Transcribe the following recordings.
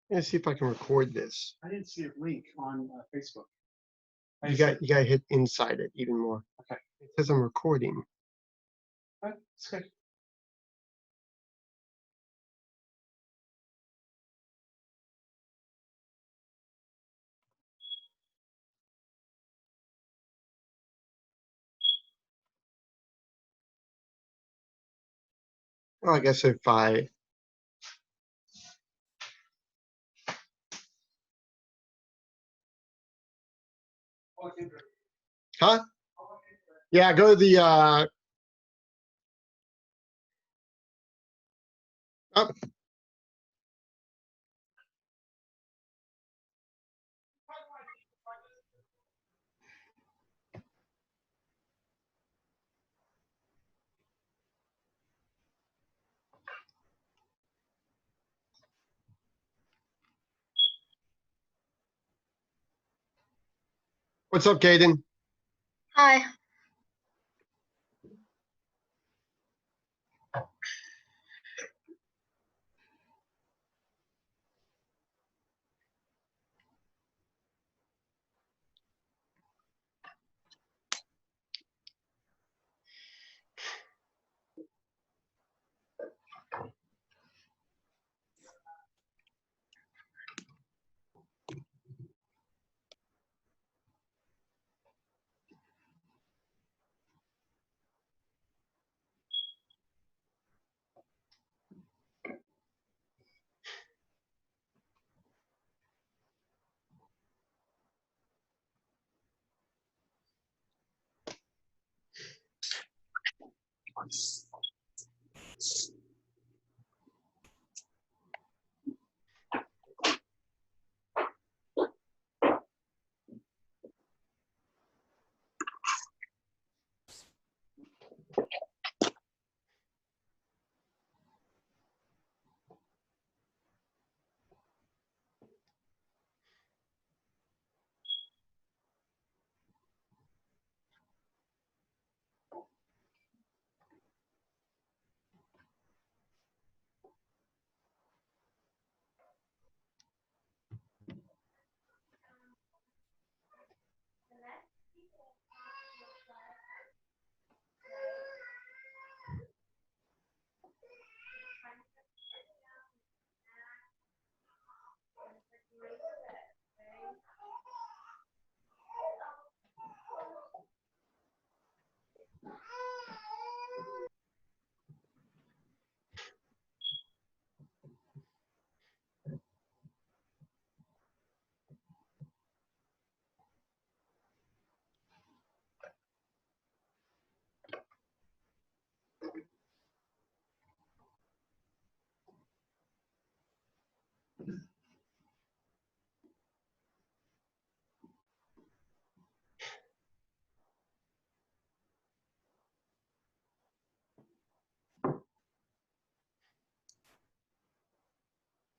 Let's see if I can record this. I didn't see a link on Facebook. You got to hit inside it even more. Okay. It says I'm recording. That's good. Well, I guess if I huh? Yeah, go to the oh. What's up, Caden? Hi.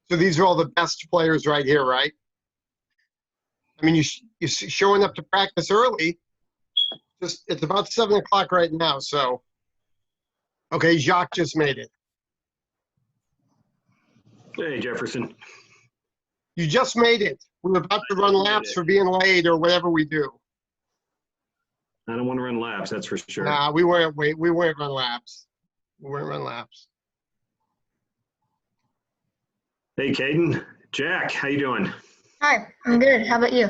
So these are all the best players right here, right? I mean, you're showing up to practice early. Just it's about 7 o'clock right now, so okay. Jacques just made it. Hey, Jefferson. You just made it. We're about to run laps for being late or whatever we do. I don't want to run laps, that's for sure. Nah, we weren't run laps. We weren't run laps. Hey, Caden. Jack, how you doing? Hi, I'm good. How about you?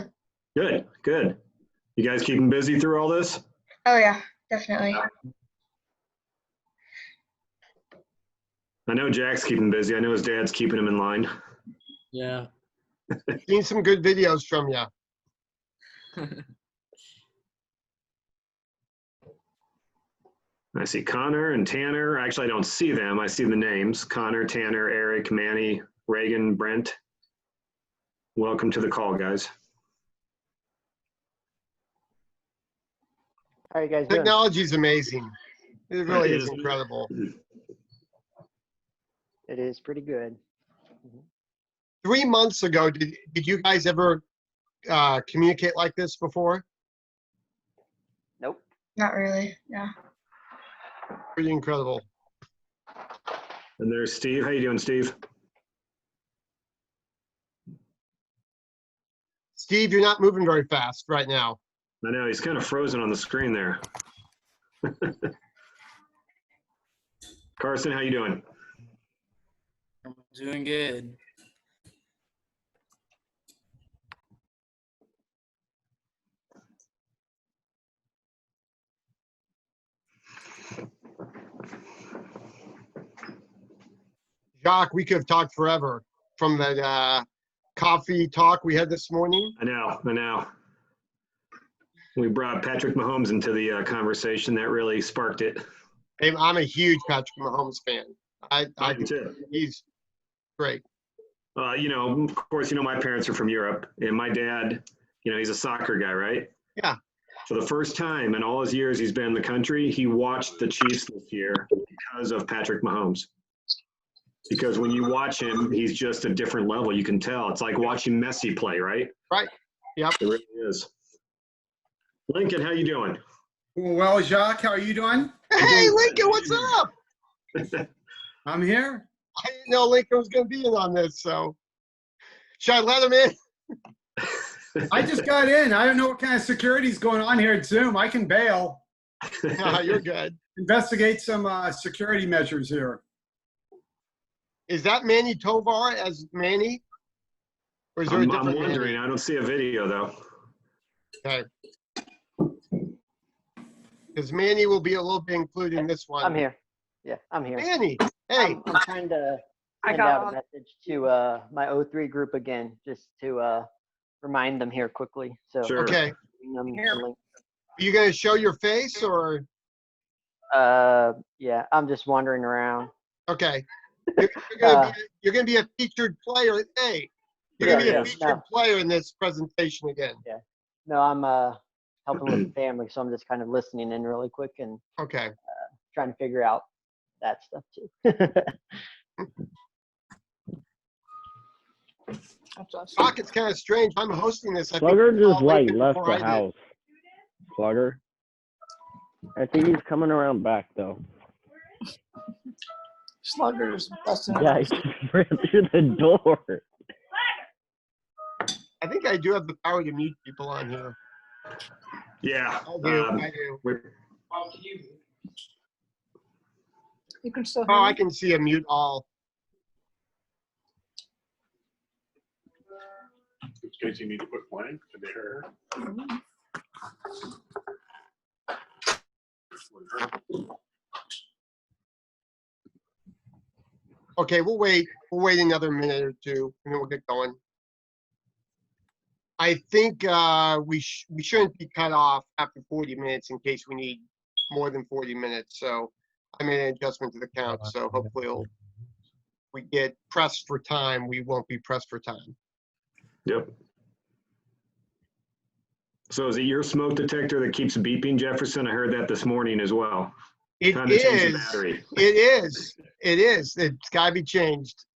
Good, good. You guys keeping busy through all this? Oh yeah, definitely. I know Jack's keeping busy. I know his dad's keeping him in line. Yeah. Seen some good videos from you. I see Connor and Tanner. Actually, I don't see them. I see the names. Connor, Tanner, Eric, Manny, Reagan, Brent. Welcome to the call, guys. How are you guys doing? Technology is amazing. It really It is is. incredible. It is pretty good. 3 months ago, did you guys ever communicate like this before? Nope. Not really. Yeah. Pretty incredible. And there's Steve. How you doing, Steve? Steve, you're not moving very fast right now. I know, he's kind of frozen on the screen there. Carson, how you doing? I'm doing good. Jacques, we could have talked forever from that coffee talk we had this morning. I know. We brought Patrick Mahomes into the conversation. That really sparked it. Hey, I'm a huge Patrick Mahomes fan. I Mine too. He's great. Of course, my parents are from Europe, and my dad, he's a soccer guy, right? Yeah. For the first time in all his years he's been in the country, he watched the Chiefs this year because of Patrick Mahomes. Because when you watch him, he's just a different level. You can tell. It's like watching Messi play, right? Right. Yep. It really is. Lincoln, how you doing? Well, Jacques, how are you doing? Hey, Lincoln, what's up? I'm here. I didn't know Lincoln was going to be in on this, so should I let him in? I just got in. I don't know what kind of security's going on here at Zoom. I can bail. No, you're good. Investigate some security measures here. Is that Manny Tovar as Manny? Or is there a I'm different wondering. Manny? I don't see a video, though. Okay. Because Manny will be a little bit included in this one. I'm here. Yeah, I'm here. Manny, hey. I'm trying to send out a message to my O3 group again, just to remind them here quickly. So Sure. Okay. them the link. Are you going to show your face or? Yeah, I'm just wandering around. Okay. You're gonna be a featured player. Hey, you're gonna be Yeah, a featured player in this presentation again. No, I'm helping with the family, so I'm just kind of listening in really quick and Okay. trying to figure out that stuff too. Doc, it's kind of strange. I'm hosting this. I think Slugger we saw just like Lincoln left before I the did. house. Slugger. I think he's coming around back though. Slugger's busting. Yeah, he ran through the door. I think I do have the power to mute people on here. Yeah. I do. You can still Oh, I can see a mute all. In case you need to put blank to the hair. Okay, we'll wait. We'll wait another minute or two, and then we'll get going. I think we shouldn't be cut off after 40 minutes in case we need more than 40 minutes. So I made an adjustment to the count. So hopefully we get pressed for time. We won't be pressed for time. Yep. So is it your smoke detector that keeps beeping, Jefferson? I heard that this morning as well. It Time to change the is. battery. It is. It is. It's got to be changed.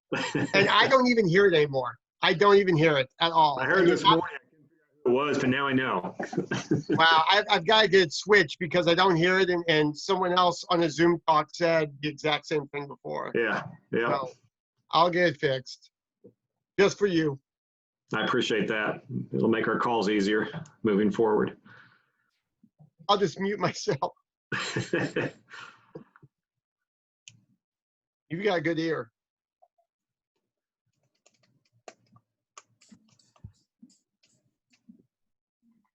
And I don't even hear it anymore. I don't even hear it at all. I heard this morning. I couldn't figure out who it was, but now I know. Wow, I've got to get it switched because I don't hear it, and someone else on a Zoom talk said the exact same thing before. Yeah. So I'll get it fixed, just for you. I appreciate that. It'll make our calls easier moving forward. I'll just mute myself. You've got a good ear.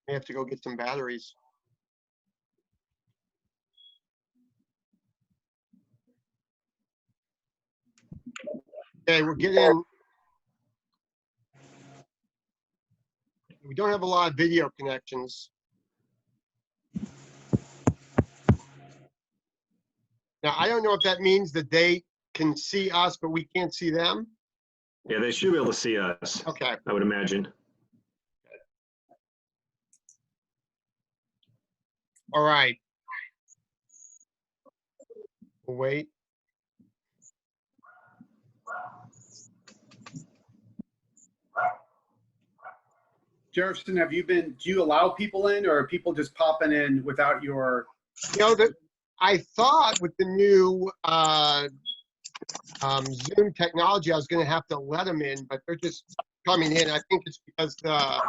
I have to go get some batteries. Okay, we're getting. We don't have a lot of video connections. Now, I don't know if that means that they can see us, but we can't see them. Yeah, they should be able to see us, Okay. I would imagine. All right. We'll wait. Jefferson, do you allow people in, or are people just popping in without your? You know, I thought with the new Zoom technology, I was going to have to let them in, but they're just coming in. I think it's because the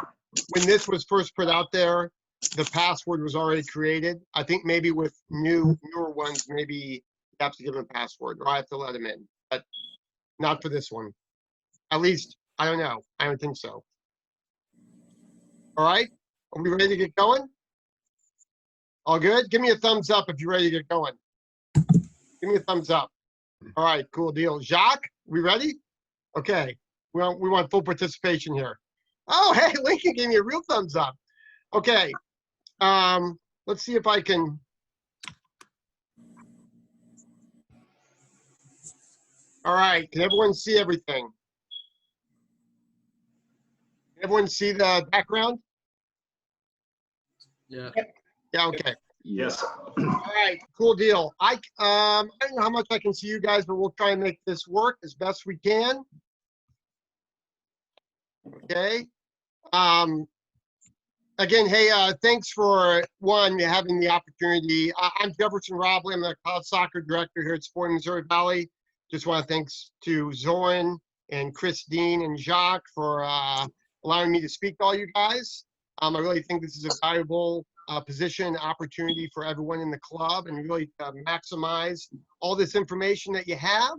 when this was first put out there, the password was already created. I think maybe with newer ones, maybe you have to give them a password or I have to let them in, but not for this one. At least, I don't know. I don't think so. All right, are we ready to get going? All good? Give me a thumbs up if you're ready to get going. Give me a thumbs up. All right, cool deal. Jacques, we ready? Okay, we want full participation here. Oh, hey, Lincoln gave me a real thumbs up. Okay, let's see if I can. All right, can everyone see everything? Can everyone see the background? Yeah. Yeah, okay. Yes. All right, cool deal. I don't know how much I can see you guys, but we'll try and make this work as best we can. Okay. Again, hey, thanks for having the opportunity. I'm Jefferson Roblee. I'm the college soccer director here at Sporting Missouri Valley. Just want to thanks to Zoran and Christine and Jacques for allowing me to speak to all you guys. I really think this is a valuable position, opportunity for everyone in the club, and really maximize all this information that you have.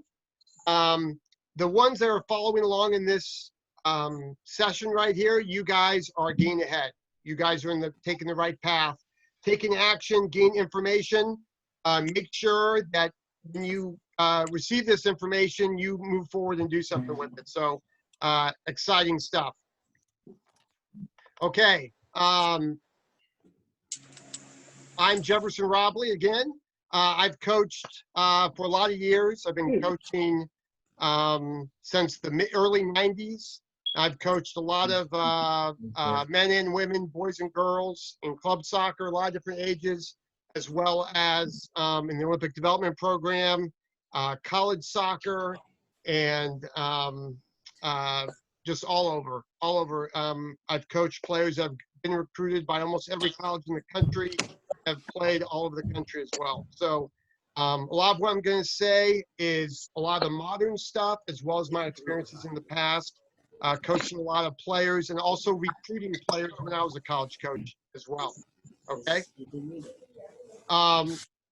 The ones that are following along in this session right here, you guys are getting ahead. You guys are taking the right path, taking action, gain information. Make sure that when you receive this information, you move forward and do something with it. So exciting stuff. Okay. I'm Jefferson Roblee again. I've coached for a lot of years. I've been coaching since the early 90s. I've coached a lot of men and women, boys and girls in club soccer, a lot of different ages, as well as in the Olympic Development Program, college soccer, and just all over. I've coached players that have been recruited by almost every college in the country, have played all over the country as well. So a lot of what I'm going to say is a lot of the modern stuff, as well as my experiences in the past, coaching a lot of players and also recruiting players when I was a college coach as well. Okay.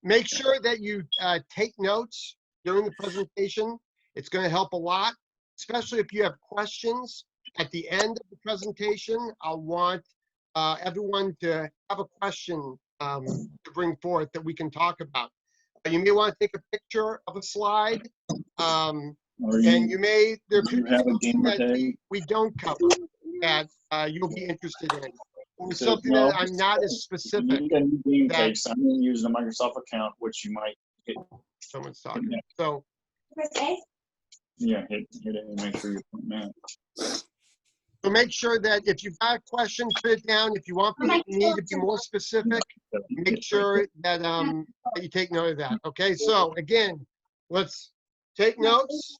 Make sure that you take notes during the presentation. It's going to help a lot, especially if you have questions at the end of the presentation. I'll want everyone to have a question to bring forth that we can talk about. You may want to take a picture of a slide, and there could be something that we don't cover that you'll be interested in, or something that I'm not as specific. You can game takes. I'm going to use the Microsoft account, which you might hit. Someone's talking. So yeah, hit it and make sure you put that. So make sure that if you've got a question, put it down. If you want me to be more specific, make sure that that you take note of that. Okay, so again, let's take notes.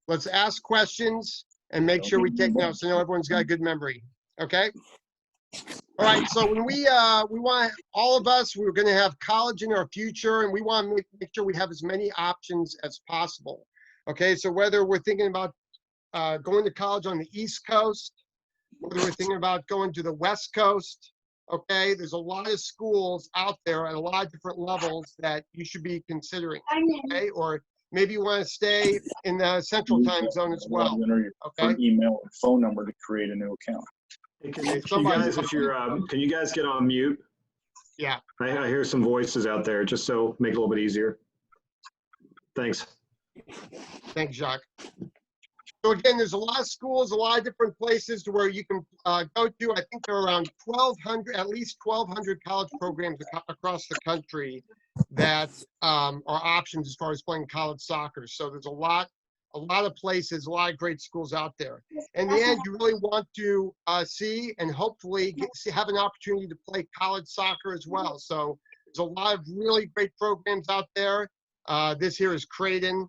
Let's ask questions and make sure we take notes. I know everyone's got a good memory. Okay. All right. So when we want all of us, we're going to have college in our future, and we want to make sure we have as many options as possible. Okay. So whether we're thinking about going to college on the East Coast, whether we're thinking about going to the West Coast, okay, there's a lot of schools out there at a lot of different levels that you should be considering, okay? Or maybe you want to stay in the Central Time Zone as well, okay? Email or phone number to create a new account. Hey, can you guys get on mute? Yeah. I hear some voices out there, just so make it a little bit easier. Thanks. Thanks, Jacques. So again, there's a lot of schools, a lot of different places to where you can go to. I think there are around 1,200, at least 1,200 college programs across the country that are options as far as playing college soccer. So there's a lot of places, a lot of great schools out there. In the end, you really want to see and hopefully have an opportunity to play college soccer as well. So there's a lot of really great programs out there. This here is Creighton,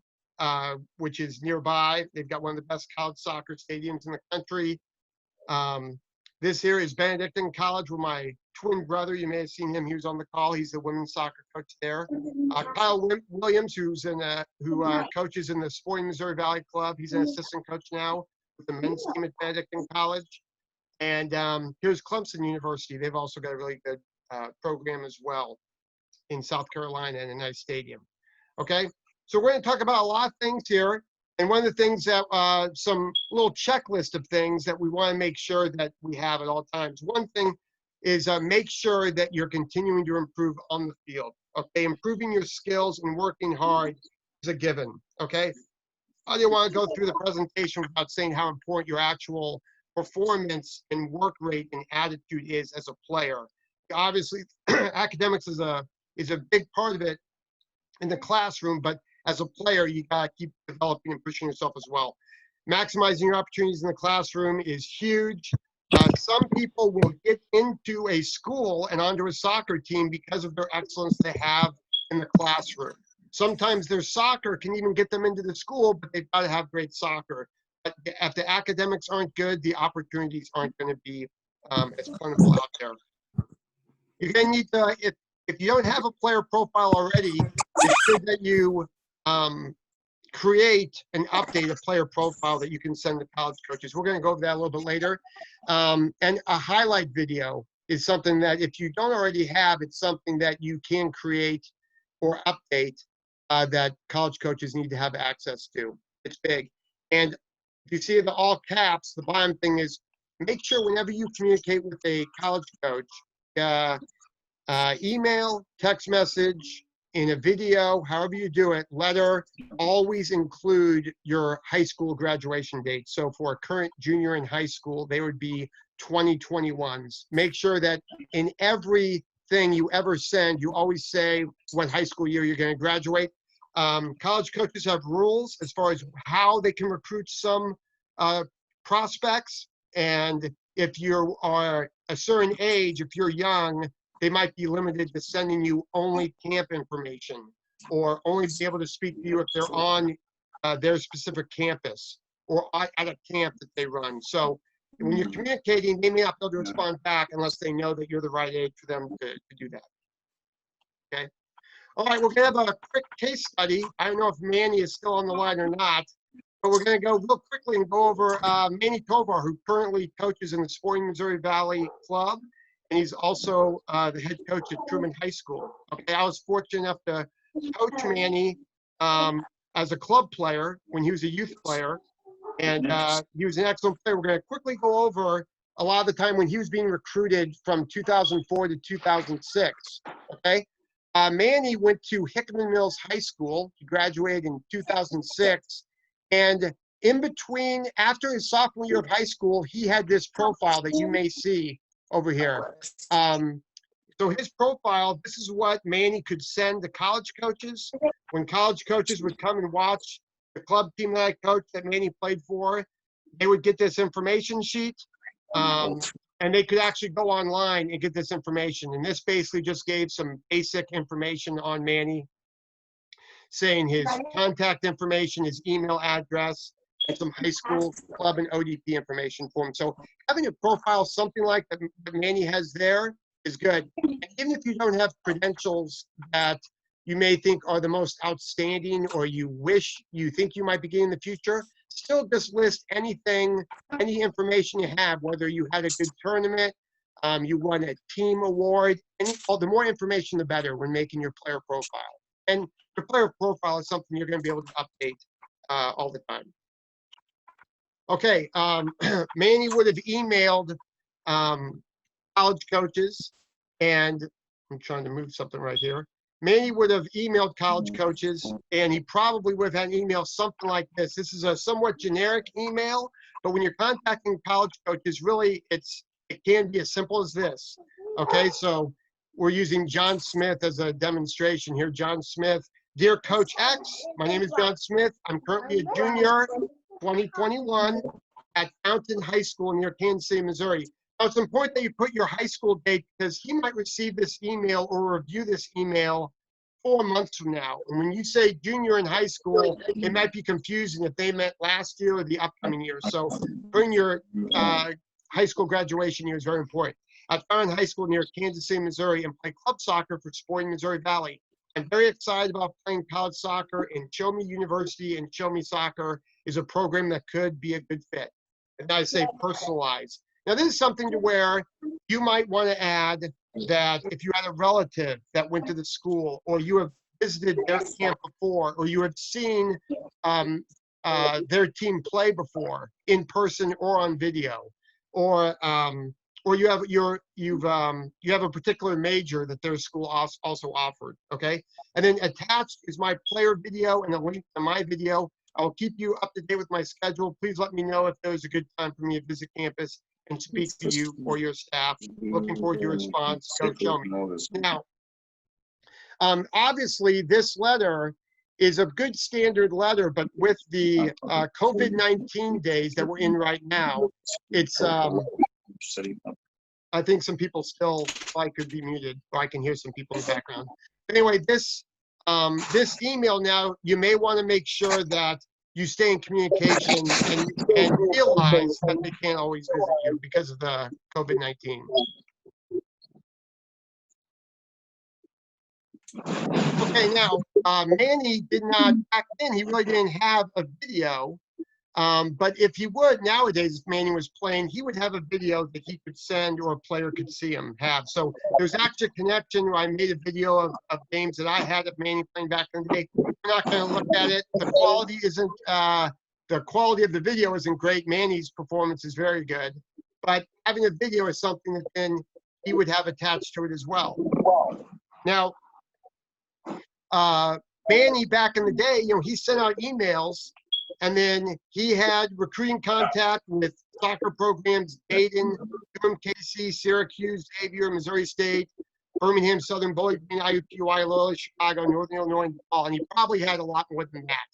which is nearby. They've got one of the best college soccer stadiums in the country. This here is Benedictine College with my twin brother. You may have seen him. He was on the call. He's the women's soccer coach there. Kyle Williams, who coaches in the Sporting Missouri Valley Club. He's an assistant coach now with the men's team at Benedictine College. And here's Clemson University. They've also got a really good program as well in South Carolina and a nice stadium. Okay, so we're going to talk about a lot of things here. And one of the things that, some little checklist of things that we want to make sure that we have at all times. One thing is make sure that you're continuing to improve on the field. Okay, improving your skills and working hard is a given. Okay, I didn't want to go through the presentation without saying how important your actual performance and work rate and attitude is as a player. Obviously, academics is a big part of it in the classroom, but as a player, you gotta keep developing and pushing yourself as well. Maximizing your opportunities in the classroom is huge. Some people will get into a school and onto a soccer team because of their excellence they have in the classroom. Sometimes their soccer can even get them into the school, but they've got to have great soccer. But if the academics aren't good, the opportunities aren't going to be as plentiful out there. You're going to need to, if you don't have a player profile already, it's good that you create and update a player profile that you can send to college coaches. We're going to go over that a little bit later. And a highlight video is something that if you don't already have, it's something that you can create or update that college coaches need to have access to. It's big. And if you see the all caps, the bottom thing is make sure whenever you communicate with a college coach, email, text message, in a video, however you do it, letter, always include your high school graduation date. So for a current junior in high school, they would be 2021s. Make sure that in everything you ever send, you always say what high school year you're going to graduate. College coaches have rules as far as how they can recruit some prospects. And if you are a certain age, if you're young, they might be limited to sending you only camp information or only be able to speak to you if they're on their specific campus or at a camp that they run. So when you're communicating, they may not be able to respond back unless they know that you're the right age for them to do that. Okay. All right, we're going to have a quick case study. I don't know if Manny is still on the line or not, but we're going to go real quickly and go over Manny Tovar, who currently coaches in the Sporting Missouri Valley Club. And he's also the head coach at Truman High School. Okay, I was fortunate enough to coach Manny as a club player when he was a youth player, and he was an excellent player. We're going to quickly go over a lot of the time when he was being recruited from 2004 to 2006. Okay, Manny went to Hickman Mills High School. He graduated in 2006, and in between, after his sophomore year of high school, he had this profile that you may see over here. So his profile, this is what Manny could send to college coaches. When college coaches would come and watch the club team that I coached that Manny played for, they would get this information sheet, and they could actually go online and get this information. And this basically just gave some basic information on Manny, saying his contact information, his email address, and some high school club and ODP information for him. So having a profile, something like that Manny has there, is good. And even if you don't have credentials that you may think are the most outstanding or you think you might be getting in the future, still just list anything, any information you have, whether you had a good tournament, you won a team award, the more information, the better when making your player profile. And your player profile is something you're going to be able to update all the time. Okay, Manny would have emailed college coaches, and I'm trying to move something right here. Manny would have emailed college coaches, and he probably would have had an email something like this. This is a somewhat generic email, but when you're contacting college coaches, really it can be as simple as this. Okay, so we're using John Smith as a demonstration here. John Smith, dear Coach X, my name is John Smith. I'm currently a junior, 2021, at Fountain High School near Kansas City, Missouri. Now, it's important that you put your high school date because he might receive this email or review this email 4 months from now. And when you say junior in high school, it might be confusing if they meant last year or the upcoming year. So putting your high school graduation year is very important. At Fountain High School near Kansas City, Missouri, and play club soccer for Sporting Missouri Valley. I'm very excited about playing college soccer, and Show Me University and Show Me Soccer is a program that could be a good fit. And I say personalized. Now, this is something to where you might want to add that if you had a relative that went to the school, or you have visited their camp before, or you have seen their team play before in person or on video, or you have you have a particular major that their school also offered. Okay, and then attached is my player video and a link to my video. I'll keep you up to date with my schedule. Please let me know if there's a good time for me to visit campus and speak to you or your staff. Looking forward to your response. Go show me. Now, obviously, this letter is a good standard letter, but with the COVID-19 days that we're in right now, it's, I think some people still probably could be muted, or I can hear some people in the background. Anyway, this email now, you may want to make sure that you stay in communication and realize that they can't always visit you because of the COVID-19. Okay, now, Manny did not, back then, he really didn't have a video. But if he would, nowadays, if Manny was playing, he would have a video that he could send or a player could see him have. So there's actually a connection where I made a video of games that I had of Manny playing back in the day. We're not going to look at it. The quality isn't, the quality of the video isn't great. Manny's performance is very good. But having a video is something that then he would have attached to it as well. Now, Manny back in the day, he sent out emails, and then he had recruiting contact with soccer programs, Dayton, UMKC, Syracuse, Xavier, Missouri State, Birmingham, Southern Bowling Green, IUPUI, Loyola, Chicago, Northern Illinois, and DePaul, and he probably had a lot more than that.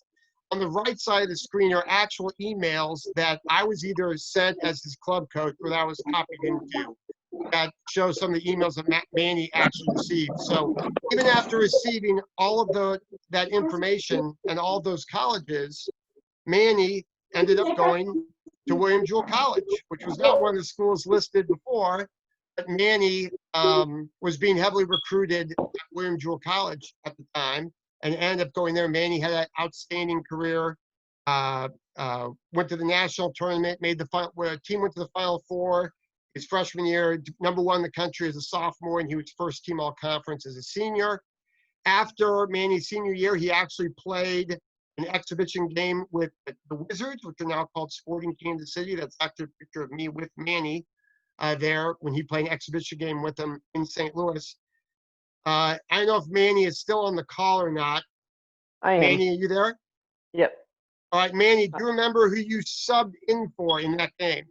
On the right side of the screen are actual emails that I was either sent as his club coach or that I was copied into. That shows some of the emails that Manny actually received. So even after receiving all of that information and all those colleges, Manny ended up going to William Jewell College, which was not one of the schools listed before, but Manny was being heavily recruited at William Jewell College at the time and ended up going there. Manny had an outstanding career, went to the national tournament, made the team went to the Final Four his freshman year, #1 in the country as a sophomore, and he was first team all conference as a senior. After Manny's senior year, he actually played an exhibition game with the Wizards, which are now called Sporting Kansas City. That's actually a picture of me with Manny there when he played an exhibition game with them in St. Louis. I don't know if Manny is still on the call or not. I am. Manny, are you there? Yep. All right, Manny, do you remember who you subbed in for in that game?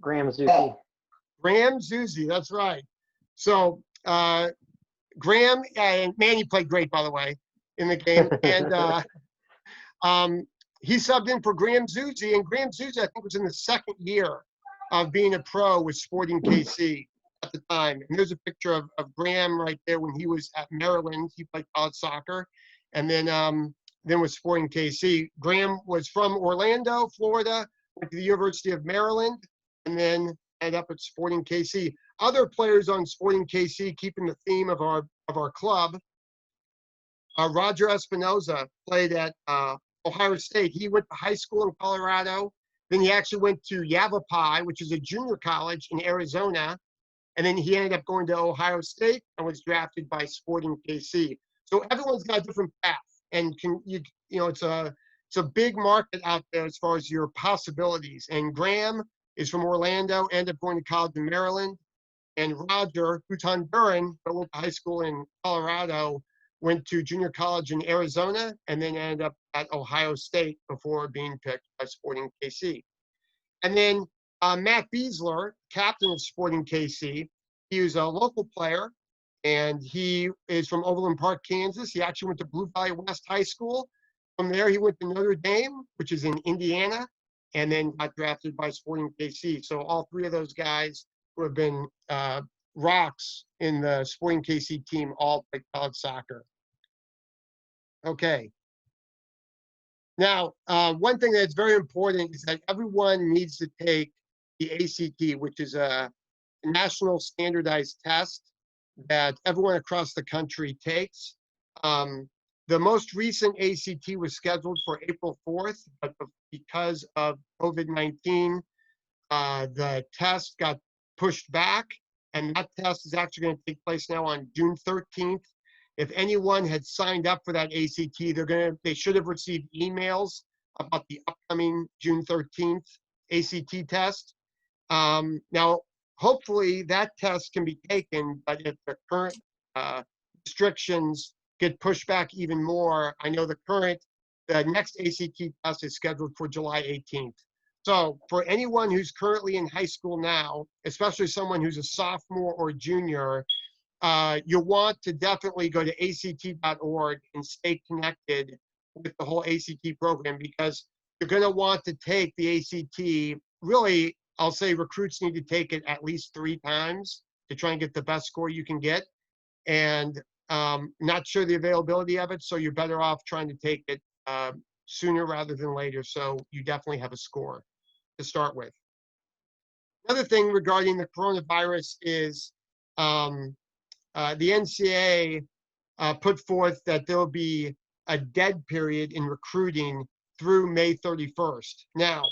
Graham Zucchi. Graham Zuzi, that's right. So Graham and Manny played great, by the way, in the game. And he subbed in for Graham Zuzi, and Graham Zuzi, I think, was in the second year of being a pro with Sporting KC at the time. And there's a picture of Graham right there when he was at Maryland. He played college soccer, and then with Sporting KC. Graham was from Orlando, Florida, went to the University of Maryland, and then ended up at Sporting KC. Other players on Sporting KC, keeping the theme of our club, Roger Espinoza played at Ohio State. He went to high school in Colorado. Then he actually went to Yavapai, which is a junior college in Arizona. And then he ended up going to Ohio State and was drafted by Sporting KC. So everyone's got a different path. And it's a big market out there as far as your possibilities. And Graham is from Orlando, ended up going to college in Maryland. And Roger, who's Honduran, but went to high school in Colorado, went to junior college in Arizona, and then ended up at Ohio State before being picked by Sporting KC. And then Matt Beasler, captain of Sporting KC, he was a local player, and he is from Overland Park, Kansas. He actually went to Blue Valley West High School. From there, he went to Notre Dame, which is in Indiana, and then got drafted by Sporting KC. So all three of those guys who have been rocks in the Sporting KC team all play college soccer. Okay. Now, one thing that's very important is that everyone needs to take the ACT, which is a national standardized test that everyone across the country takes. The most recent ACT was scheduled for April 4th, but because of COVID-19, the test got pushed back, and that test is actually going to take place now on June 13th. If anyone had signed up for that ACT, they should have received emails about the upcoming June 13th ACT test. Now, hopefully that test can be taken, but if the current restrictions get pushed back even more, I know the next ACT test is scheduled for July 18th. So for anyone who's currently in high school now, especially someone who's a sophomore or junior, you'll want to definitely go to act.org and stay connected with the whole ACT program, because you're going to want to take the ACT. Really, I'll say recruits need to take it at least 3 times to try and get the best score you can get. And not sure the availability of it, so you're better off trying to take it sooner rather than later, so you definitely have a score to start with. Another thing regarding the coronavirus is the NCAA put forth that there will be a dead period in recruiting through May 31st. Now,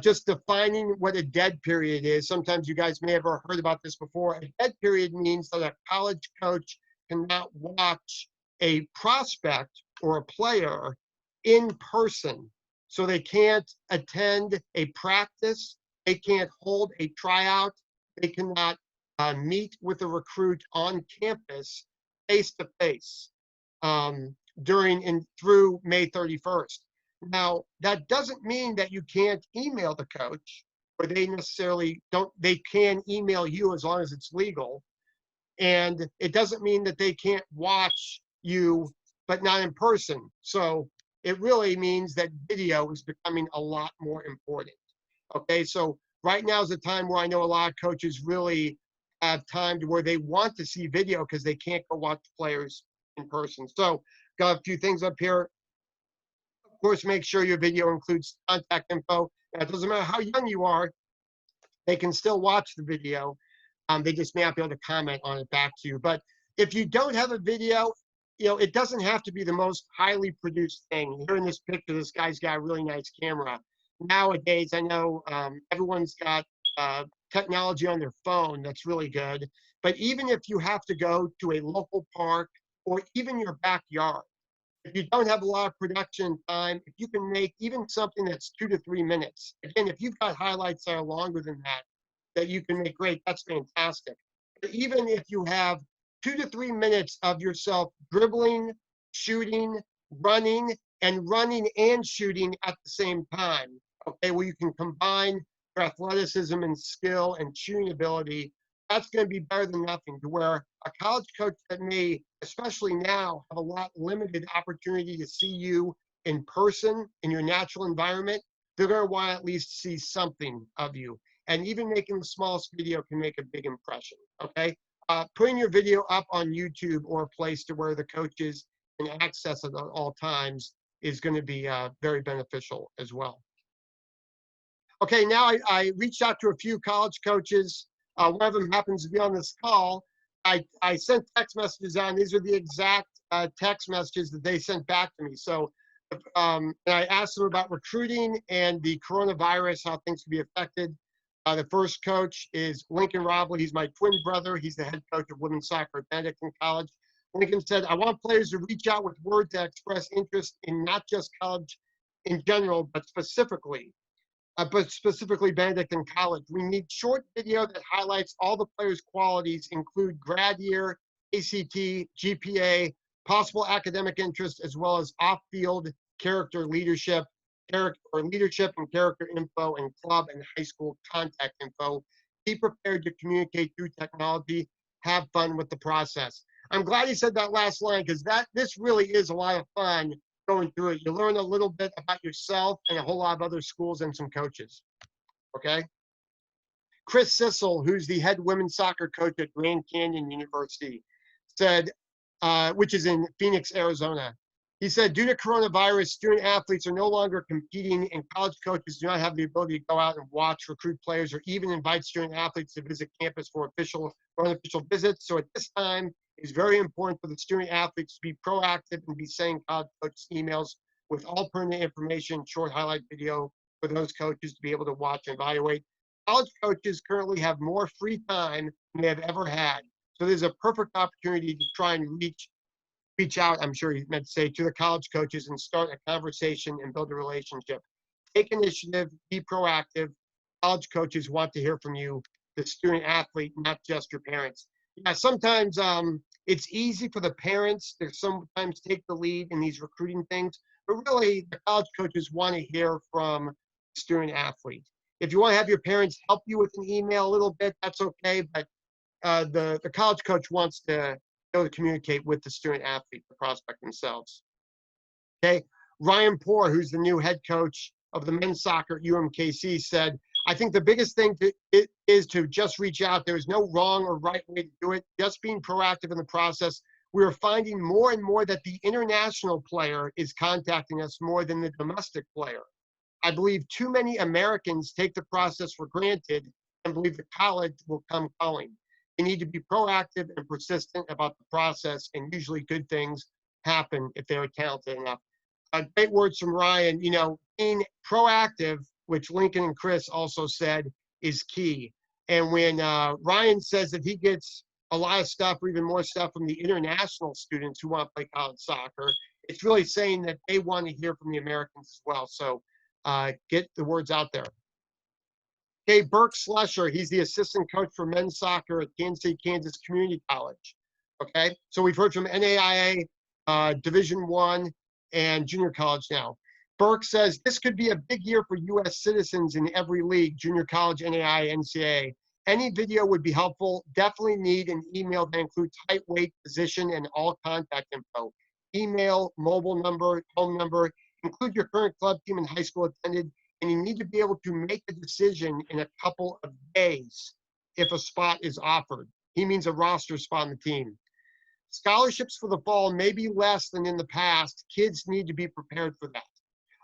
just defining what a dead period is, sometimes you guys may have heard about this before. A dead period means that a college coach cannot watch a prospect or a player in person. So they can't attend a practice, they can't hold a tryout, they cannot meet with a recruit on campus face-to-face during and through May 31st. Now, that doesn't mean that you can't email the coach, or they necessarily don't. They can email you as long as it's legal. And it doesn't mean that they can't watch you, but not in person. So it really means that video is becoming a lot more important. Okay, so right now is a time where I know a lot of coaches really have time to where they want to see video because they can't go watch players in person. So got a few things up here. Of course, make sure your video includes contact info. Now, it doesn't matter how young you are, they can still watch the video. They just may not be able to comment on it back to you. But if you don't have a video, it doesn't have to be the most highly produced thing. Here in this picture, this guy's got a really nice camera. Nowadays, I know everyone's got technology on their phone that's really good. But even if you have to go to a local park or even your backyard, if you don't have a lot of production time, if you can make even something that's 2 to 3 minutes, again, if you've got highlights that are longer than that you can make great, that's fantastic. But even if you have 2 to 3 minutes of yourself dribbling, shooting, running and shooting at the same time, okay, where you can combine your athleticism and skill and shooting ability, that's going to be better than nothing. To where a college coach that may, especially now, have a lot limited opportunity to see you in person in your natural environment, they're going to want to at least see something of you. And even making the smallest video can make a big impression, okay? Putting your video up on YouTube or a place to where the coaches can access it at all times is going to be very beneficial as well. Okay, now I reached out to a few college coaches. One of them happens to be on this call. I sent text messages out, and these are the exact text messages that they sent back to me. So and I asked them about recruiting and the coronavirus, how things can be affected. The first coach is Lincoln Roblee. He's my twin brother. He's the head coach of women's soccer at Benedictine College. Lincoln said, I want players to reach out with words that express interest in not just college in general, but specifically Benedictine College. We need short video that highlights all the players' qualities, include grad year, ACT, GPA, possible academic interest, as well as off-field character leadership and character info, and club and high school contact info. Be prepared to communicate through technology. Have fun with the process. I'm glad he said that last line, because this really is a lot of fun going through it. You learn a little bit about yourself and a whole lot of other schools and some coaches. Okay. Chris Sissel, who's the head women's soccer coach at Grand Canyon University, said, which is in Phoenix, Arizona. He said, due to coronavirus, student athletes are no longer competing, and college coaches do not have the ability to go out and watch, recruit players, or even invite student athletes to visit campus for official or unofficial visits. So at this time, it's very important for the student athletes to be proactive and be sending college coaches emails with all pertinent information, short highlight video for those coaches to be able to watch and evaluate. college coaches currently have more free time than they have ever had. So there's a perfect opportunity to try and reach out, I'm sure he meant to say, to the college coaches and start a conversation and build a relationship. Take initiative, be proactive. College coaches want to hear from you, the student athlete, not just your parents. Yeah, sometimes it's easy for the parents to sometimes take the lead in these recruiting things, but really the college coaches want to hear from the student athlete. If you want to have your parents help you with an email a little bit, that's okay, but the college coach wants to be able to communicate with the student athlete, the prospect themselves. Okay, Ryan Poor, who's the new head coach of the men's soccer at UMKC, said, I think the biggest thing is to just reach out. There's no wrong or right way to do it. Just being proactive in the process. We're finding more and more that the international player is contacting us more than the domestic player. I believe too many Americans take the process for granted and believe the college will come calling. They need to be proactive and persistent about the process, and usually good things happen if they're talented enough. Great words from Ryan. You know, being proactive, which Lincoln and Chris also said, is key. And when Ryan says that he gets a lot of stuff or even more stuff from the international students who want to play college soccer, it's really saying that they want to hear from the Americans as well. So get the words out there. Okay, Burke Slusher, he's the assistant coach for men's soccer at Kansas City, Kansas Community College. Okay, so we've heard from NAIA, Division I, and junior college now. Burke says this could be a big year for U.S. citizens in every league, junior college, NAIA, NCAA. Any video would be helpful. Definitely need an email that includes height, weight, position, and all contact info. Email, mobile number, home number. Include your current club, team, and high school attended. And you need to be able to make a decision in a couple of days if a spot is offered. He means a roster spot on the team. Scholarships for the fall may be less than in the past. Kids need to be prepared for that.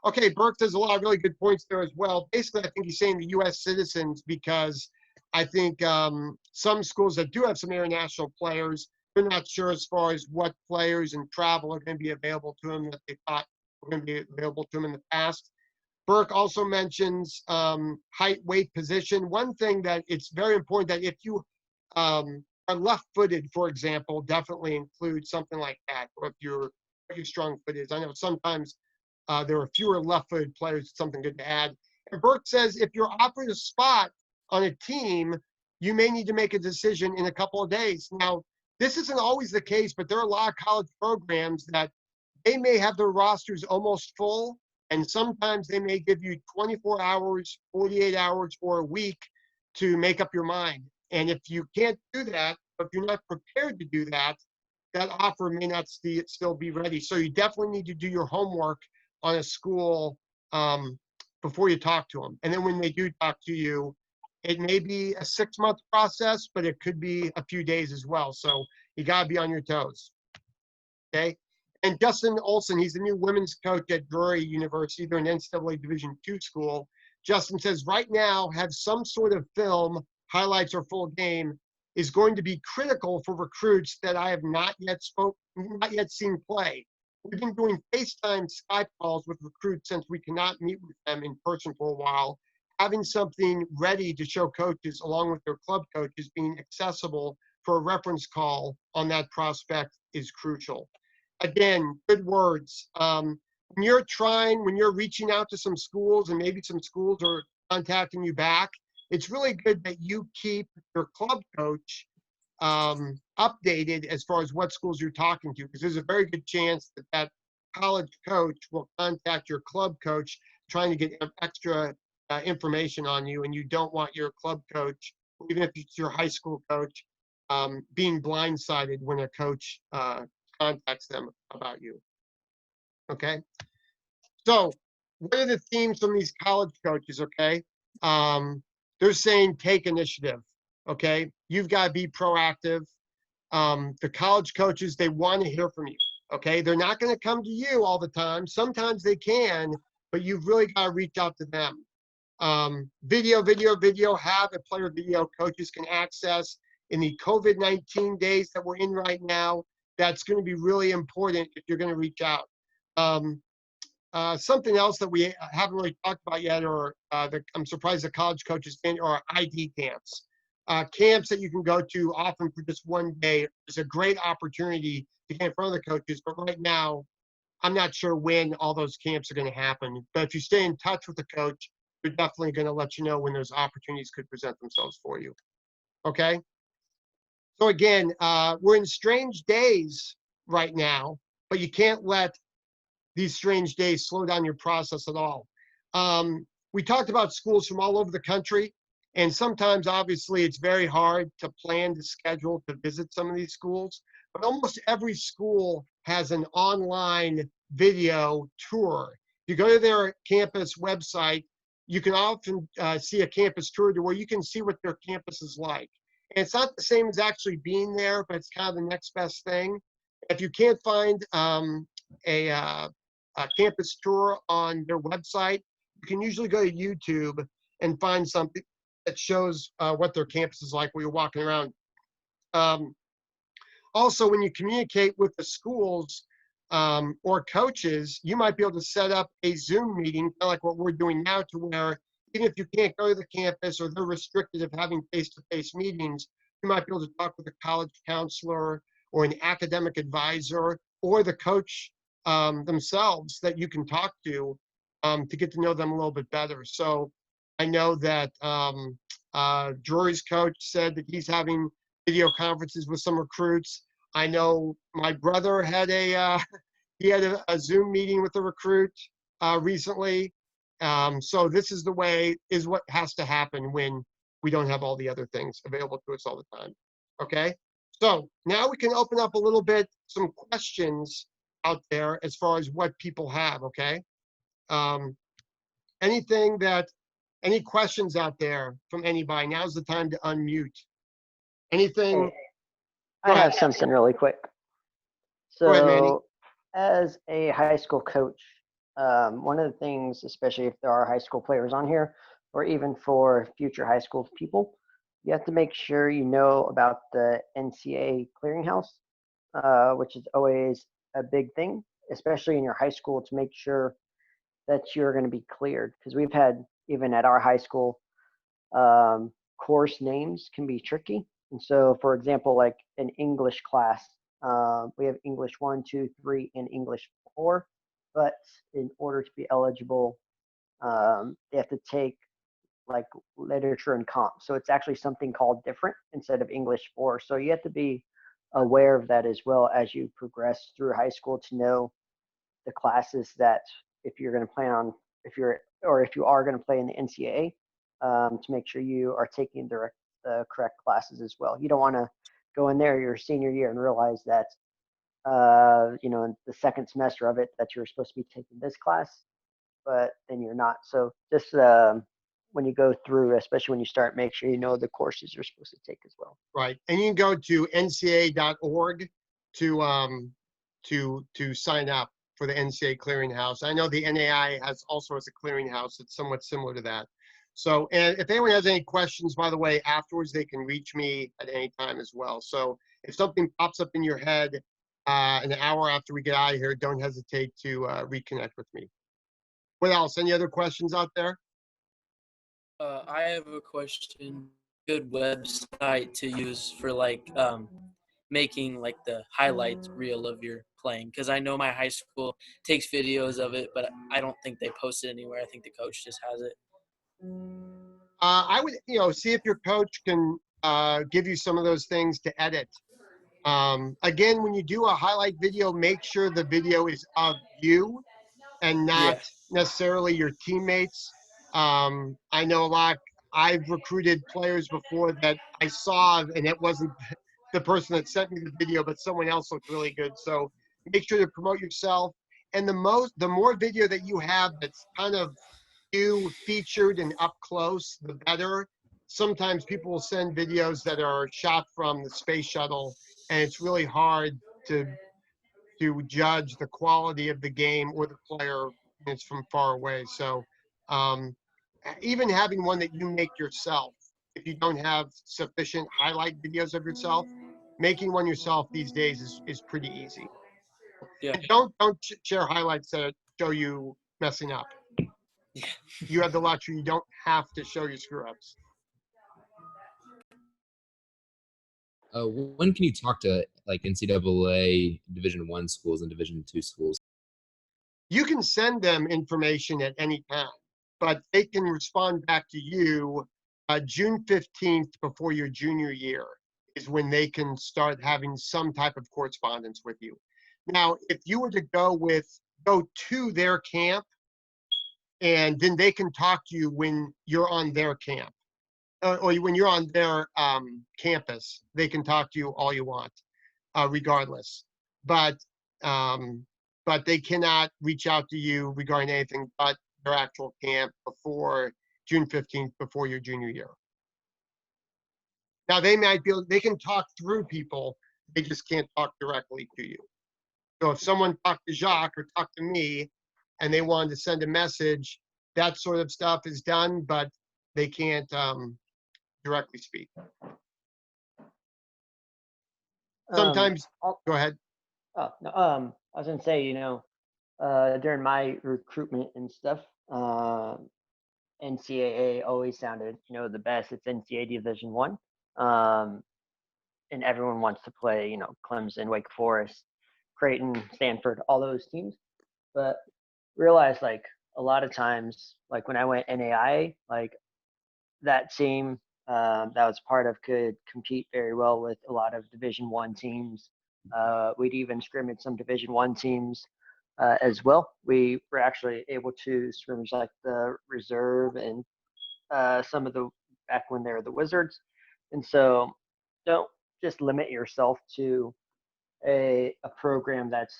Okay, Burke does a lot of really good points there as well. Basically, I think he's saying the U.S. citizens because I think some schools that do have some international players, they're not sure as far as what players and travel are going to be available to them that they thought were going to be available to them in the past. Burke also mentions height, weight, position. One thing that it's very important that if you are left-footed, for example, definitely include something like that. Or if you're strong-footed, I know sometimes there are fewer left-footed players. It's something good to add. And Burke says if you're offered a spot on a team, you may need to make a decision in a couple of days. Now, this isn't always the case, but there are a lot of college programs that they may have their rosters almost full, and sometimes they may give you 24 hours, 48 hours, or a week to make up your mind. And if you can't do that, if you're not prepared to do that, that offer may not still be ready. So you definitely need to do your homework on a school before you talk to them. And then when they do talk to you, it may be a 6-month process, but it could be a few days as well. So you got to be on your toes. Okay. And Justin Olson, he's the new women's coach at Drury University. They're an NCAA Division II school. Justin says right now, have some sort of film, highlights or full game, is going to be critical for recruits that I have not yet seen play. We've been doing FaceTime Skype calls with recruits since we cannot meet with them in person for a while. Having something ready to show coaches along with their club coaches being accessible for a reference call on that prospect is crucial. Again, good words. When you're reaching out to some schools and maybe some schools are contacting you back, it's really good that you keep your club coach updated as far as what schools you're talking to, because there's a very good chance that that college coach will contact your club coach trying to get extra information on you, and you don't want your club coach, even if it's your high school coach, being blindsided when a coach contacts them about you. Okay? So what are the themes from these college coaches, okay? They're saying take initiative, okay? You've got to be proactive. The college coaches, they want to hear from you, okay? They're not going to come to you all the time. Sometimes they can, but you've really got to reach out to them. Video, have a player video coaches can access in the COVID-19 days that we're in right now. That's going to be really important if you're going to reach out. something else that we haven't really talked about yet, or I'm surprised the college coaches can, are ID camps. Camps that you can go to often for just one day is a great opportunity to get in front of the coaches. But right now, I'm not sure when all those camps are going to happen. But if you stay in touch with the coach, they're definitely going to let you know when those opportunities could present themselves for you. Okay? So again, we're in strange days right now, but you can't let these strange days slow down your process at all. We talked about schools from all over the country, and sometimes obviously it's very hard to plan, to schedule, to visit some of these schools, but almost every school has an online video tour. If you go to their campus website, you can often see a campus tour to where you can see what their campus is like. And it's not the same as actually being there, but it's kind of the next best thing. If you can't find a campus tour on their website, you can usually go to YouTube and find something that shows what their campus is like while you're walking around. Also, when you communicate with the schools or coaches, you might be able to set up a Zoom meeting, kind of like what we're doing now, to where even if you can't go to the campus or they're restricted of having face-to-face meetings, you might be able to talk with a college counselor or an academic advisor or the coach themselves that you can talk to get to know them a little bit better. So I know that Drury's coach said that he's having video conferences with some recruits. I know my brother had he had a Zoom meeting with a recruit recently. So this is what has to happen when we don't have all the other things available to us all the time. Okay, so now we can open up a little bit, some questions out there as far as what people have. Okay, any questions out there from anybody? Now's the time to unmute. Anything? Hey, I have something really quick. Go ahead, Manny. So, as a high school coach, one of the things, especially if there are high school players on here, or even for future high school people, you have to make sure you know about the NCAA clearinghouse, which is always a big thing, especially in your high school, to make sure that you're going to be cleared. Because we've had, even at our high school, course names can be tricky. And so, for example, like an English class, we have English 1, 2, 3, and English 4. But in order to be eligible, they have to take like literature and comp. So it's actually something called different instead of English 4. So you have to be aware of that as well as you progress through high school, to know the classes that if you're going to plan on, if you are going to play in the NCAA, to make sure you are taking the correct classes as well. You don't want to go in there your senior year and realize that, in the second semester of it, that you're supposed to be taking this class, but then you're not. So just when you go through, especially when you start, make sure you know the courses you're supposed to take as well. Right, and you can go to ncaa.org to sign up for the NCAA clearinghouse. I know the NAI also has a clearinghouse that's somewhat similar to that. So, and if anyone has any questions, by the way, afterwards, they can reach me at any time as well. So if something pops up in your head an hour after we get out of here, don't hesitate to reconnect with me. What else? Any other questions out there? I have a question. Good website to use for making like the highlights reel of your playing, because I know my high school takes videos of it, but I don't think they post it anywhere. I think the coach just has it. I would, see if your coach can give you some of those things to edit. Again, when you do a highlight video, make sure the video is of you and not necessarily your teammates. I know I've recruited players before that I saw, and it wasn't the person that sent me the video, but someone else looked really good. So make sure to promote yourself. And the more video that you have that's kind of you featured and up close, the better. Sometimes people will send videos that are shot from the space shuttle, and it's really hard to judge the quality of the game or the player when it's from far away. So even having one that you make yourself, if you don't have sufficient highlight videos of yourself, making one yourself these days is pretty easy. Yeah. And don't share highlights that show you messing up. Yeah. You have the luxury. You don't have to show your screw ups. When can you talk to like NCAA Division I schools and Division II schools? You can send them information at any time, but they can respond back to you June 15th before your junior year is when they can start having some type of correspondence with you. Now, if you were to go to their camp, and then they can talk to you when you're on their camp, or when you're on their campus, they can talk to you all you want, regardless. But they cannot reach out to you regarding anything but their actual camp before June 15th, before your junior year. Now they can talk through people, they just can't talk directly to you. So if someone talked to Jacques or talked to me and they wanted to send a message, that sort of stuff is done, but they can't directly speak. Sometimes, go ahead. Oh, no, I was gonna say, during my recruitment and stuff, NCAA always sounded, the best. It's NCAA Division One, and everyone wants to play, Clemson, Wake Forest, Creighton, Stanford, all those teams. But realized like a lot of times, like when I went NAIA, like that team that was part of could compete very well with a lot of Division One teams. We'd even scrimmage some Division One teams as well. We were actually able to scrimmage like the reserve and some of the back when they were the Wizards. And so don't just limit yourself to a program that's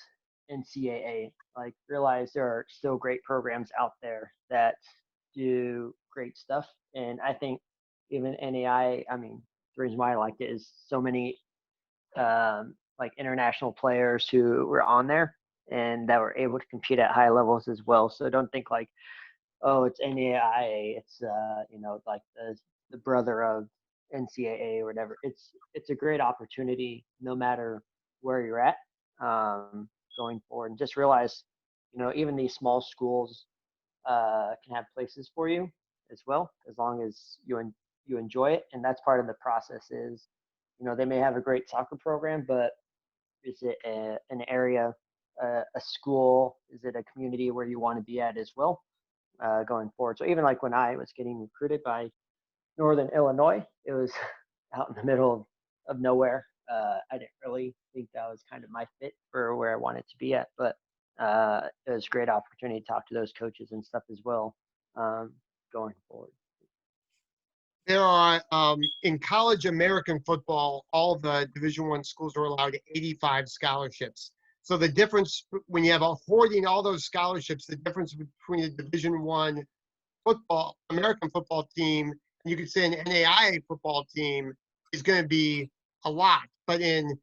NCAA. Like realize there are still great programs out there that do great stuff. And I think even NAI, I mean, the reason why I liked it is so many like international players who were on there and that were able to compete at high levels as well. So don't think like, oh, it's NAIA, it's like the brother of NCAA or whatever. It's a great opportunity no matter where you're at going forward. And just realize, even these small schools can have places for you as well, as long as you enjoy it. And that's part of the process is, they may have a great soccer program, but is it an area, a school? Is it a community where you want to be at as well going forward? So even like when I was getting recruited by Northern Illinois, it was out in the middle of nowhere. I didn't really think that was kind of my fit for where I wanted to be at, but it was a great opportunity to talk to those coaches and stuff as well going forward. There are in college American football, all the Division I schools are allowed 85 scholarships. So the difference when you have a hoarding all those scholarships, the difference between a Division I football, American football team, and you could say an NAIA football team is going to be a lot. But in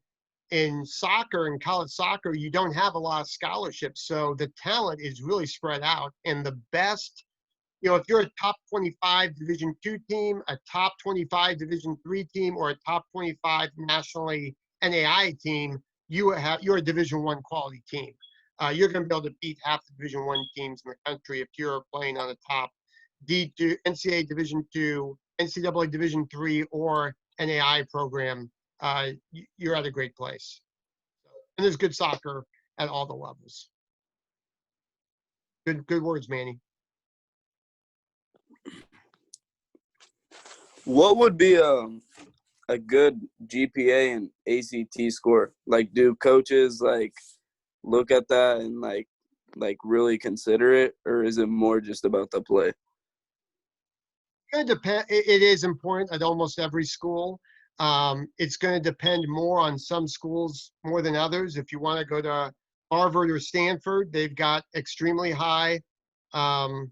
soccer and college soccer, you don't have a lot of scholarships. So the talent is really spread out. And the best, if you're a top 25 Division II team, a top 25 Division III team, or a top 25 nationally NAIA team, you're a Division I quality team. You're going to be able to beat half the Division I teams in the country if you're playing on the top D2, NCAA Division II, NCAA Division III, or NAIA program. You're at a great place. And there's good soccer at all the levels. Good words, Manny. What would be a good GPA and ACT score? Like, do coaches look at that and like really consider it, or is it more just about the play? It depend. It is important at almost every school. It's going to depend more on some schools more than others. If you want to go to Harvard or Stanford, they've got extremely high, levels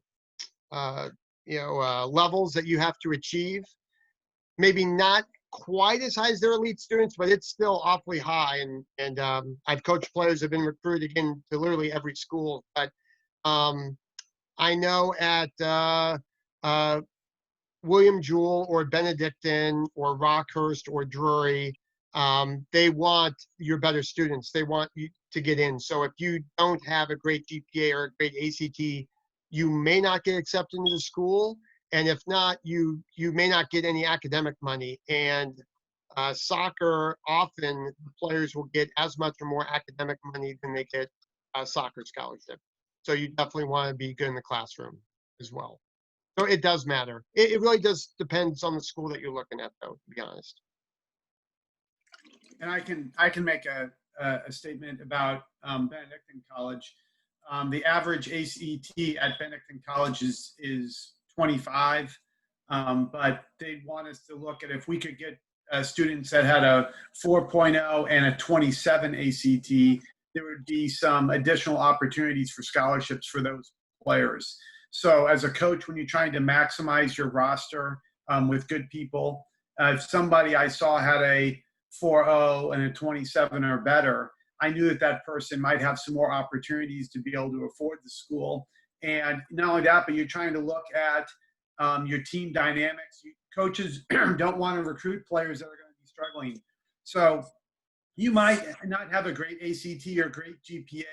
that you have to achieve. Maybe not quite as high as their elite students, but it's still awfully high. And I've coached players that have been recruited into literally every school. But I know at William Jewell or Benedictine or Rockhurst or Drury, they want your better students. They want you to get in. So if you don't have a great GPA or a great ACT, you may not get accepted into the school. And if not, you may not get any academic money. And soccer, often the players will get as much or more academic money than they get a soccer scholarship. So you definitely want to be good in the classroom as well. So it does matter. It really does depends on the school that you're looking at, though, to be honest. And I can make a statement about Benedictine College. The average ACT at Benedictine College is 25, but they want us to look at if we could get students that had a 4.0 and a 27 ACT, there would be some additional opportunities for scholarships for those players. So as a coach, when you're trying to maximize your roster with good people, if somebody I saw had a 4.0 and a 27 or better, I knew that that person might have some more opportunities to be able to afford the school. And not only that, but you're trying to look at your team dynamics. Coaches don't want to recruit players that are going to be struggling. So you might not have a great ACT or great GPA.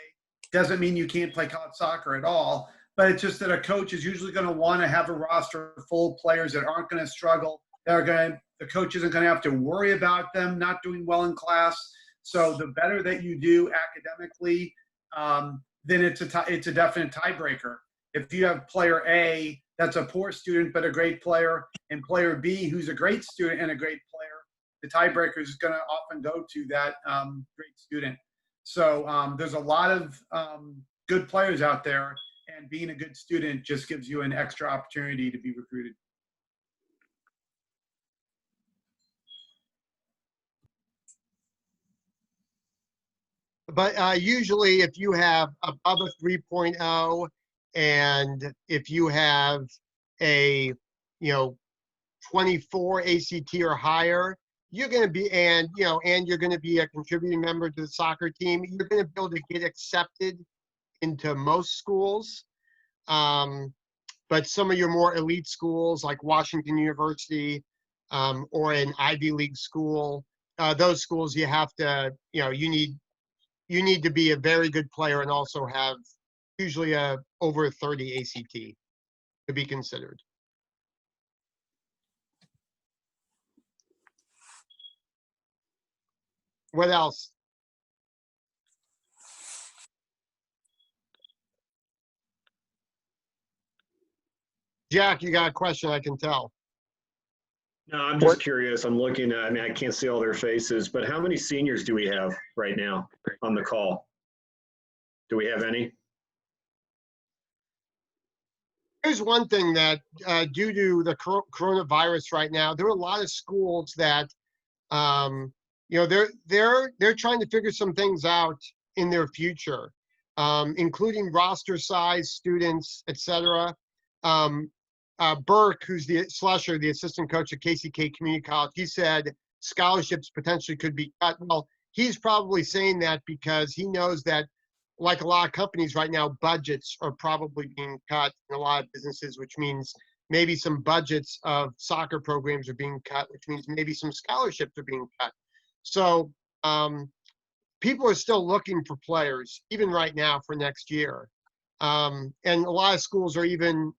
Doesn't mean you can't play college soccer at all. But it's just that a coach is usually going to want to have a roster full of players that aren't going to struggle, the coach isn't going to have to worry about them not doing well in class. So the better that you do academically, then it's a definite tiebreaker. If you have player A that's a poor student but a great player, and player B who's a great student and a great player, the tiebreaker is going to often go to that great student. So there's a lot of good players out there, and being a good student just gives you an extra opportunity to be recruited. But usually if you have above a 3.0 and if you have a, 24 ACT or higher, you're going to be, and you're going to be a contributing member to the soccer team, you're going to be able to get accepted into most schools. But some of your more elite schools like Washington University or an Ivy League school, those schools you have to, you need to be a very good player and also have usually a over 30 ACT to be considered. What else? Jack, you got a question, I can tell. No, I'm just curious. I'm looking at, I can't see all their faces, but how many seniors do we have right now on the call? Do we have any? Here's one thing that due to the coronavirus right now, there are a lot of schools that, they're trying to figure some things out in their future, including roster size, students, etc. Burke, who's the Slusher, the assistant coach at KCK Community College, he said scholarships potentially could be cut. Well, he's probably saying that because he knows that, like a lot of companies right now, budgets are probably being cut in a lot of businesses, which means maybe some budgets of soccer programs are being cut, which means maybe some scholarships are being cut. So people are still looking for players, even right now for next year. And a lot of schools are even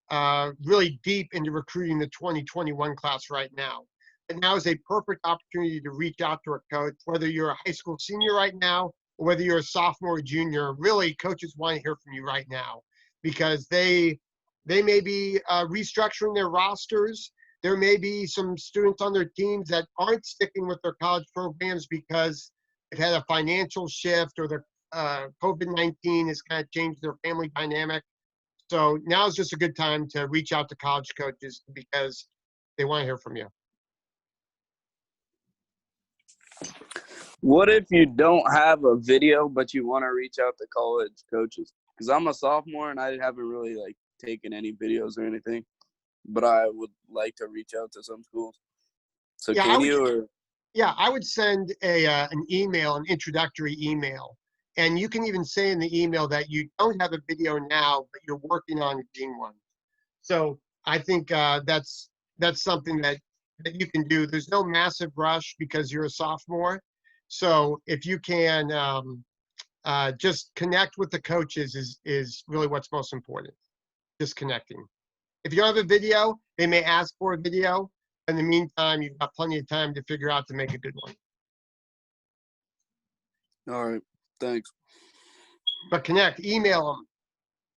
really deep into recruiting the 2021 class right now. And now is a perfect opportunity to reach out to a coach, whether you're a high school senior right now, or whether you're a sophomore or junior. Really, coaches want to hear from you right now because they may be restructuring their rosters. There may be some students on their teams that aren't sticking with their college programs because they've had a financial shift or their COVID-19 has kind of changed their family dynamic. So now is just a good time to reach out to college coaches because they want to hear from you. What if you don't have a video, but you want to reach out to college coaches? Because I'm a sophomore and I haven't really taken any videos or anything, but I would like to reach out to some schools. So yeah, can you? Or? Yeah, I would send an email, an introductory email. And you can even say in the email that you don't have a video now, but you're working on getting one. So I think that's something that you can do. There's no massive rush because you're a sophomore. So if you can just connect with the coaches is really what's most important. Just connecting. If you don't have a video, they may ask for a video. In the meantime, you've got plenty of time to figure out to make a good one. All right. Thanks. But connect, email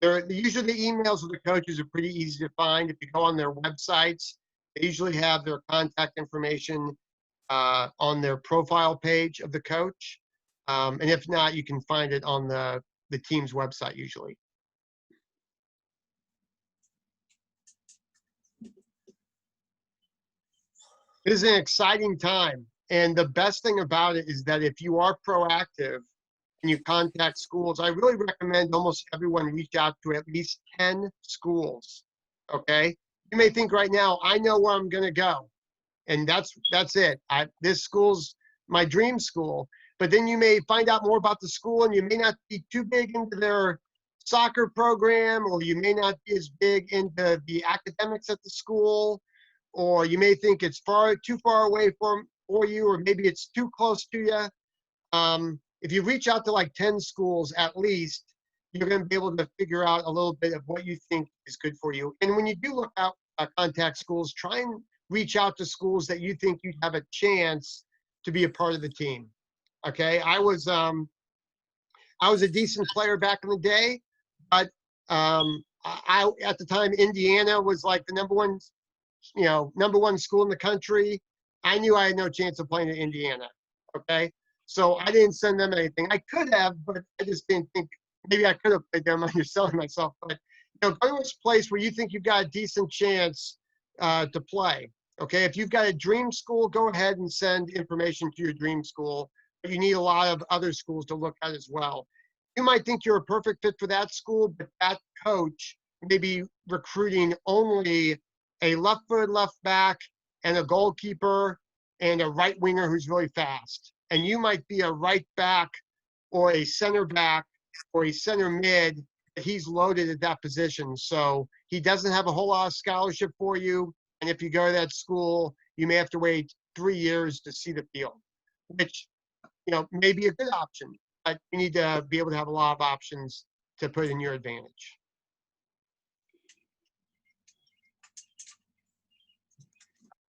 them. Usually the emails of the coaches are pretty easy to find. If you go on their websites, they usually have their contact information on their profile page of the coach. And if not, you can find it on the team's website usually. It is an exciting time. And the best thing about it is that if you are proactive and you contact schools, I really recommend almost everyone reach out to at least 10 schools, okay? You may think right now, I know where I'm gonna go. And that's it. This school's my dream school. But then you may find out more about the school and you may not be too big into their soccer program, or you may not be as big into the academics at the school, or you may think it's too far away for you, or maybe it's too close to you. If you reach out to like 10 schools at least, you're going to be able to figure out a little bit of what you think is good for you. And when you do look out, contact schools, try and reach out to schools that you think you'd have a chance to be a part of the team. Okay, I was a decent player back in the day, but I at the time Indiana was like the number one school in the country. I knew I had no chance of playing in Indiana. Okay, so I didn't send them anything. I could have, but I just didn't think maybe I could have played them. I'm underselling myself, but go to a place where you think you've got a decent chance to play. Okay, if you've got a dream school, go ahead and send information to your dream school. But you need a lot of other schools to look at as well. You might think you're a perfect fit for that school, but that coach may be recruiting only a left-footed left back and a goalkeeper and a right winger who's really fast. And you might be a right back or a center back or a center mid. He's loaded at that position. So he doesn't have a whole lot of scholarship for you. And if you go to that school, you may have to wait 3 years to see the field, which, may be a good option. But you need to be able to have a lot of options to put in your advantage.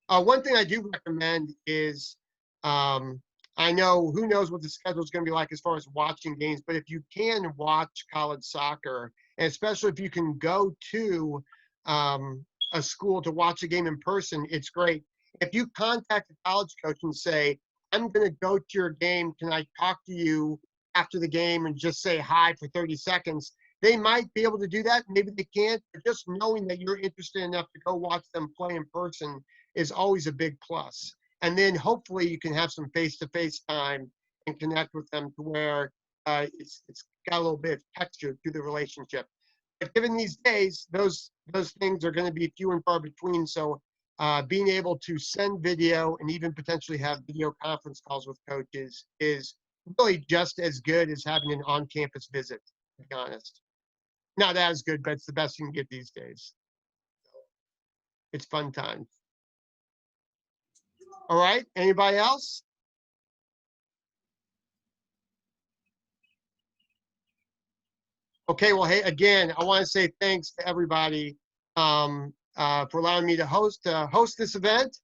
One thing I do recommend is, I know who knows what the schedule is going to be like as far as watching games, but if you can watch college soccer, and especially if you can go to a school to watch a game in person, it's great. If you contact a college coach and say, I'm going to go to your game, can I talk to you after the game and just say hi for 30 seconds? They might be able to do that. Maybe they can't, but just knowing that you're interested enough to go watch them play in person is always a big plus. And then hopefully you can have some face-to-face time and connect with them to where it's got a little bit of texture to the relationship. But given these days, those things are going to be few and far between. So being able to send video and even potentially have video conference calls with coaches is really just as good as having an on-campus visit, to be honest. Not as good, but it's the best you can get these days. It's fun time. All right, anybody else? Okay, well, hey, again, I want to say thanks to everybody for allowing me to host this event.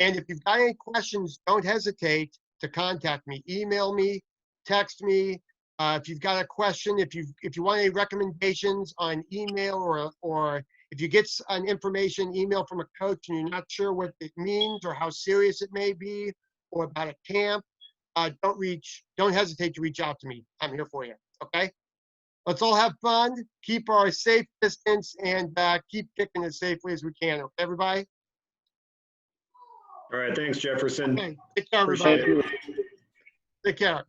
And if you've got any questions, don't hesitate to contact me. Email me, text me. If you've got a question, if you want any recommendations on email, or if you get an information email from a coach and you're not sure what it means or how serious it may be, or about a camp, don't hesitate to reach out to me. I'm here for you. Okay. Let's all have fun, keep our safe distance, and keep kicking as safely as we can. Okay, everybody? All right, thanks, Jefferson. Okay, take care, everybody. Appreciate it. Take care.